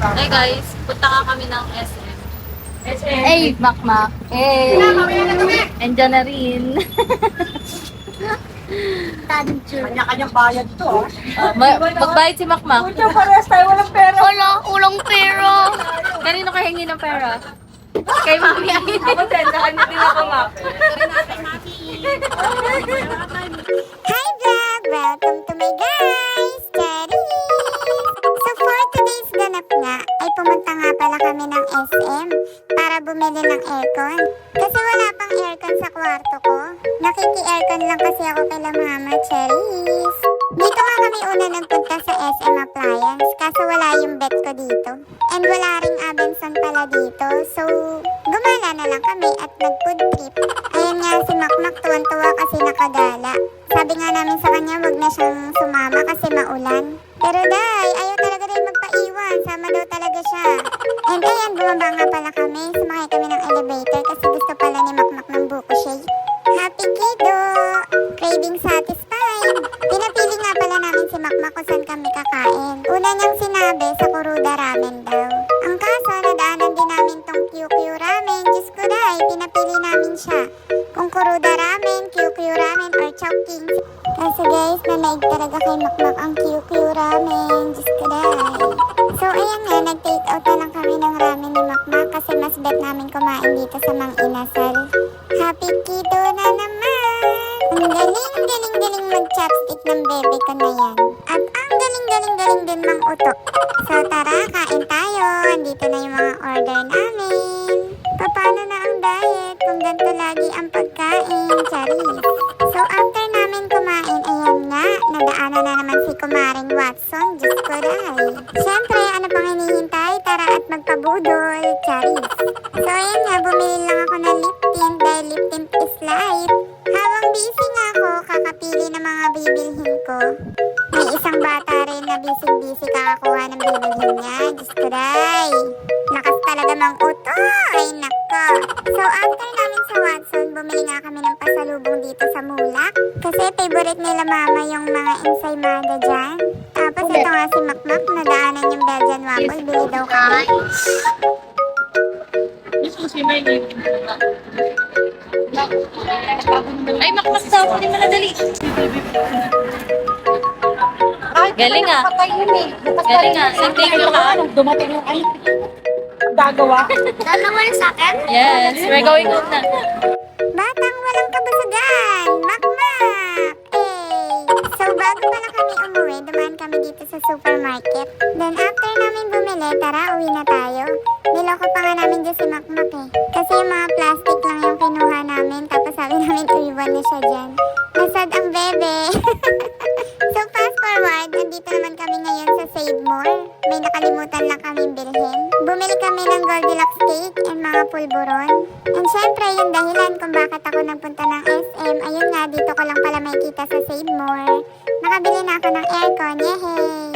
Hey guys, punta ka kami ng SM. Hey, Makmak. Hey. Andiyan na rin. Kanya-kanyang bayad to, Magbayad si Makmak. Pucha, parehas tayo, walang pera. Wala, ulang pera. Kanino ka hingi ng pera? Kay Mami. Ako din, sa kanya din ako, Mak. Hi vlog! Welcome to my guys! Charis! So for today's ganap nga, ay pumunta nga pala kami ng SM para bumili ng aircon. Kasi wala pang aircon sa kwarto ko. Nakiki-aircon lang kasi ako kay Mama Charis. Dito nga kami una nagpunta sa SM Appliance kaso wala yung bed ko dito. And wala ring Abenson pala dito. So, gumala na lang kami at nag-food trip. Ayan nga si Makmak tuwan-tuwa kasi nakagala. Sabi nga namin sa kanya wag na siyang sumama kasi maulan. Pero day, ayaw talaga day magpaiwan. Sama daw talaga siya. And ayan, bumaba nga pala kami. Sumakay kami ng elevator kasi gusto pala ni Makmak ng buko shake. Happy kiddo! Craving satisfied. Pinapili nga pala namin si Makmak kung saan kami kakain. Una niyang sinabi sa Kuruda Ramen daw. Ang kaso, nadaanan din namin tong QQ Ramen. Diyos ko day, pinapili namin siya. Kung Kuruda Ramen, QQ Ramen, or Chowking. Kasi guys, nanaig talaga kay Makmak ang QQ Ramen. Diyos ko day. So ayan nga, nag-take out na lang kami ng ramen ni Makmak kasi mas bet namin kumain dito sa Mang Inasal. Happy kiddo na naman! Ang galing mag-chopstick ng bebe ko na yan. At ang galing din mang utok. So tara, kain tayo. Andito na yung mga order namin. Paano na ang diet kung ganito lagi ang pagkain? Charis. So after namin kumain, ayan nga, nadaanan na naman si Kumaring Watson. Diyos ko dahil. Siyempre, ano pang hinihintay? Tara at magpabudol. Charis. So ayan nga, bumili lang ako ng lip tint dahil lip tint is life. Habang busy nga ako, kakapili ng mga bibilhin ko. May isang bata rin na busy kakakuha ng bibilhin niya. Diyos ko day. Lakas talaga mang uto. Ay nako. So after namin sa Watson, bumili nga kami ng pasalubong dito sa Mulak. Kasi favorite nila mama yung mga ensaymada dyan. Tapos ito nga si Makmak, nadaanan yung Belgian waffle. Bili daw kami. Ay, Makmak daw. Hindi mo nadali. Galing ah. Galing ah. Thank you ka. Dumating yung ay, gagawa. Dalawa sa akin? Yes, we're going home na. Batang walang kabusagan! Makmak! So bago pala kami umuwi, dumaan kami dito sa supermarket. Then after namin bumili, tara, uwi na tayo. Niloko pa nga namin dyan si Makmak Kasi yung mga plastic lang yung kinuha namin, tapos sabi namin iwan na siya dyan. Nasad ang bebe! So fast forward, nandito naman kami ngayon sa Save More. May nakalimutan lang kami bilhin. Bumili kami ng Goldilocks cake and mga pulburon. And syempre, yung dahilan kung bakit ako nagpunta ng SM, ayun nga, dito ko lang pala makikita sa Save More. Nakabili na ako ng aircon, yehey!